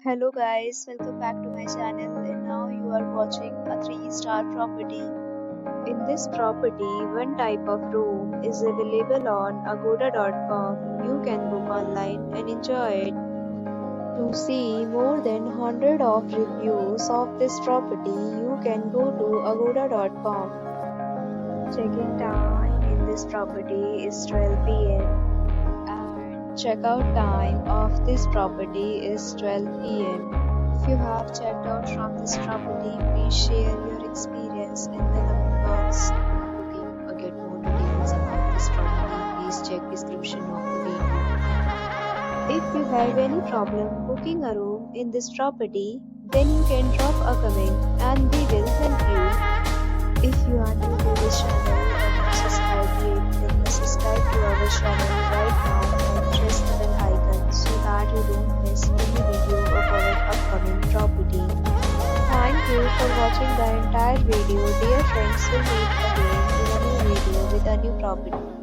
Hello guys, welcome back to my channel and now you are watching a 3-star property. In this property, one type of room is available on agoda.com. You can book online and enjoy it. To see more than 100 of reviews of this property, you can go to agoda.com. Check-in time in this property is 12 p.m. Checkout time of this property is 12 p.m. If you have checked out from this property, please share your experience in the comment box. Booking or get more details about this property, please check description of the video. If you have any problem booking a room in this property, then you can drop a comment and we will help you. If you are new to this channel or not subscribed yet, then subscribe to our channel right now and press the bell icon so that you don't miss any video of our upcoming property. Thank you for watching the entire video. Dear friends, we'll meet again in a new video with a new property.